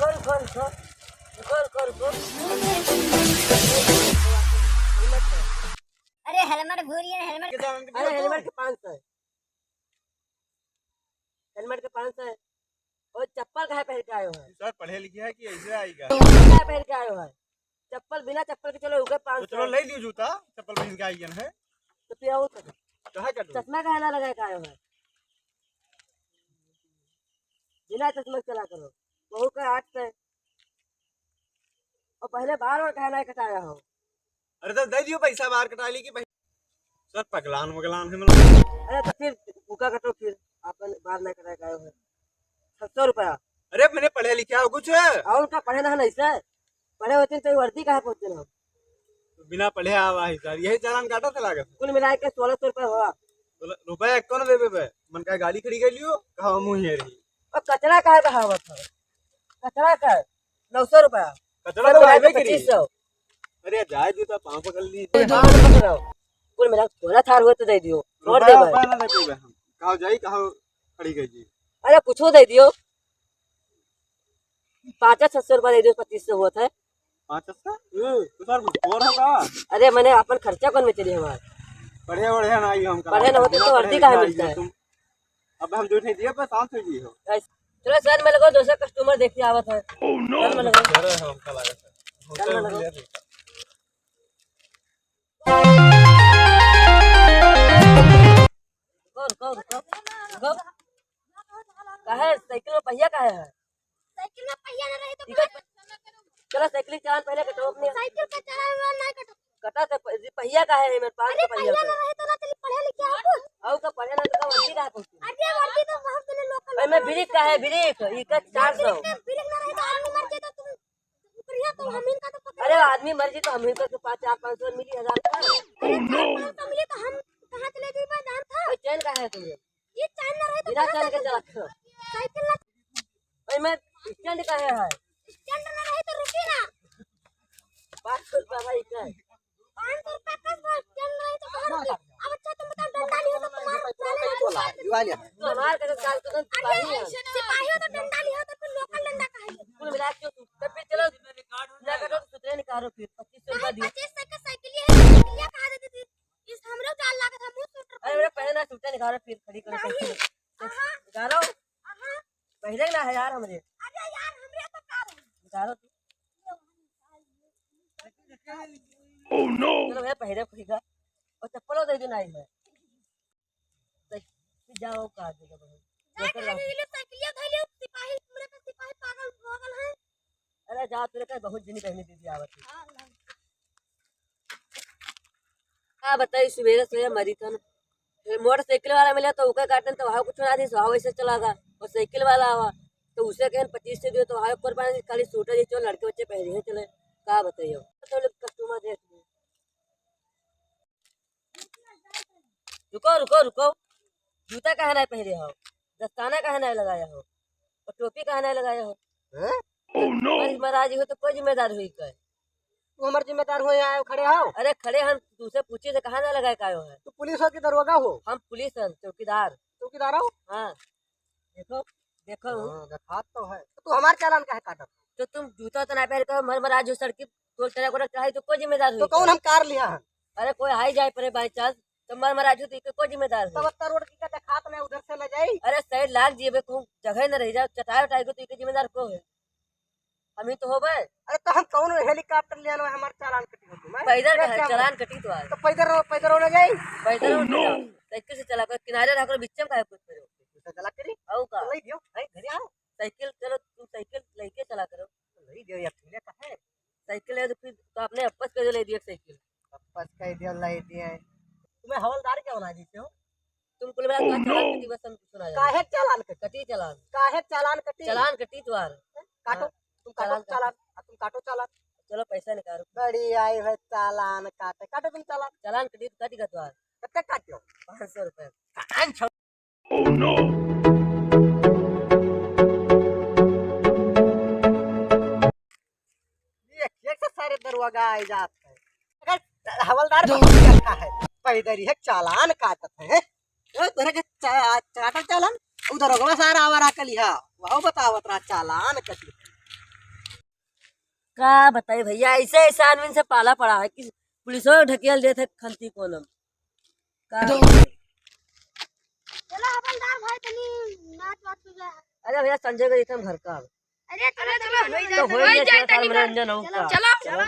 रुको रुको रुको रुको रुको अरे हेलमेट भूल गए हेलमेट। अरे हेलमेट के 500 है, हेलमेट के 500 है। और चप्पल कहाँ पहन के आए हो है? सर पढ़े लिखे है कि ऐसे आएगा? चप्पल कहाँ पहन के आए हो है? चप्पल बिना चप्पल के चलो रुके तो 500। चलो ले लियो जूता, चप्पल पहन के आई है तो फिर आओ तो कहा कर चश्मा कहाँ ना लगा के आए हो है? बिना चश्मा के चला करो। बहू का 800 है। और पहले बाल और कहाँ कटाया हो? अरे तो दे दियो पैसा बाहर कटा ली कि सर पगलान वगलान है मतलब। अरे तो फिर भूखा कटो, फिर आपन बाल नहीं कटा के आए हो है। 700 रुपया। अरे मैंने पढ़े लिखे हो कुछ और उनका पढ़े ना है ऐसे पढ़े होते तो वर्दी कहाँ पहुँचते हम? बिना पढ़े आवा ही सर, यही चालान काटा था लागत कुल मिला के 1600 रुपया हुआ। रुपया कौन दे बे मन का गाड़ी खड़ी कर लियो कहा मुँह है रही और कचरा का है बहावत है? कचरा का 900 रुपया। कचरा तो आगे करी। 2500। अरे जाए दी तो पाँव पकड़ ली कुल मिला थोड़ा थार हुआ तो दे दियो और दे भाई। ना दे पे हम कहा जाई कहा खड़ी गई जी। अरे कुछ दे दियो 500-600 रुपया दे दियो। 2500 हुआ था। 500 तो सर और होगा। अरे मैंने अपन खर्चा कौन में चली हमारे बढ़िया बढ़िया ना आई हम पढ़े ना होते तो वर्दी कहाँ मिलता है? अब हम जो नहीं दिए पर शांत हो जी हो। चलो सर में लगो दूसरा कस्टमर देखते आवत है। सर में लगो अरे हम का लागत है सर में लगो। रुको रुको रुको कहे साइकिल में पहिया कहे है? साइकिल में पहिया ना रहे तो चलो साइकिल चालान पहले कटो अपने। साइकिल का चालान नहीं कटो। कटा तो पहिया का है मेरे पास अरे तो पहिया पहिया ना रहे तो ना चली पढ़े लिखे हो। और का पढ़े ना तो वर्दी का पहुंची। अरे वर्दी तो बहुत चले लोकल। भाई मैं ब्रिक का है ब्रिक इका 400। ब्रेक ना रहे तो आदमी मर जाए तो तुम बढ़िया तो हम इनका तो पकड़। अरे आदमी मर जी तो हम इनका के 500-500 मिली 1000 का। तो मिले तो हम कहां चले गए मैदान था। भाई चैन का है तुम्हें? ये चैन ना रहे तो बिना चैन के चला करो। साइकिल ना भाई मैं स्टैंड का है स्टैंड ना रहे तो रुकी ना। 500 रुपया भाई का 500 रुपया का स्टैंड रहे तो कहां रुकी। अब अच्छा तुम बताओ डंडा लियो तो तुम्हारा तो हमार का चाल तो सिपाही है। सिपाही हो तो डंडा लियो तो फिर लोकल डंडा कहां है? कुल मिला के तो फिर चलो ना करो तो सुतरे निकालो फिर 2500 रुपया दियो। 25 का साइकिल है साइकिल कहां देती थी? इस हमरो जाल लागत हम मुंह अरे मेरे पहले ना सुतरे निकालो फिर खड़ी करो साइकिल निकालो। पहले ना है यार हमरे। अरे यार हमरे तो कार निकालो ओह नो। चलो मैं पहले खरीदा और चप्पलों दे देना है जाओ का देगा साइकिल धइले सिपाही हमरे का सिपाही पागल पागल है। अरे जा तेरे का बहुत जनी कहने दीदी आवत है। हां बताई सवेरे से मरी था मोटरसाइकिल वाला मिला तो उका काटन तो वहां कुछ ना थी सो वैसे चलागा। और साइकिल वाला आवा तो उसे कहन 25 से दियो तो वहां ऊपर पानी खाली सूटर जी चो लड़के बच्चे पहने हैं चले का बताइयो तो कस्टमर देख रुको रुको रुको जूता कहाँ नहीं पहने हो? दस्ताना कहाँ नहीं लगाया हो? और टोपी कहाँ नहीं लगाया हो? महाराज हो तो कोई जिम्मेदार हुई का तू हमारे जिम्मेदार हो यहाँ खड़े आओ। अरे खड़े हम तुझसे पूछे थे कहाँ ना लगाए का है? तू पुलिस हो कि दरोगा हो? हम पुलिस हैं चौकीदार। चौकीदार हो? हाँ देखो देखो देखा तो है तो तू हमारे चालान का है काटा तो तुम जूता तो नहीं पहन कर महाराज हो सड़की तो तेरा को चढ़ाई तो कोई जिम्मेदार तो हुई कौन हम कार लिया है? अरे कोई हाई जाए पड़े बाई चांस तो महाराज हो तो कोई जिम्मेदार तब हुई। रोड की कहते खात में उधर से न जाई। अरे साइड लाग जीबे को जगह न रह जाओ चटाई उठाई को तो इसके जिम्मेदार को है? हम ही तो हो गए। अरे तो हम कौन हेलीकॉप्टर लिया ना हमारे चालान कटी हो तुम पैदल का चलान कटी तो आज तो पैदल न जाई। पैदल साइकिल से चला कर किनारे रखकर बिच्चम का है कुछ करो चला करी आओ का ले दियो है घर आओ साइकिल चलो तुम साइकिल लेके चला करो ले दियो यार ठेले का है साइकिल है तो फिर तो आपने वापस कर ले दिया साइकिल वापस कह दियो ले दिए। तुम्हें हवलदार क्या बना देते हो? तुम कुल मेरा चलान कटी बस हम सुना काहे चालान कटी? कटी चलान काहे चालान कटी तुम्हार काटो तुम काटो चालान तुम काटो चालान। चलो पैसा निकालो बड़ी आई है चालान काटे काटो तुम चालान चलान कटी तो कटी का तुम्हार कितने काटो? 500 रुपए। ये से सारे दरवाजा आ जाते हैं। अगर हवलदार बहुत अच्छा है पैदल है चालान काटते हैं तेरे के चाटा चालान उधर होगा सारा आवारा कलिया वह बतावत रहा चालान कटी का बताइए भैया, ऐसे ऐसे आदमी से पाला पड़ा है कि पुलिसों ढकेल देते खलती कोलम का। चलो हवलदार भाई तनी नाच वाच हो जाए। अरे भैया संजय को देखते हम घर का अरे चलो चलो तो हो ही जाए, थोड़ा सा मनोरंजन हो चलो चलो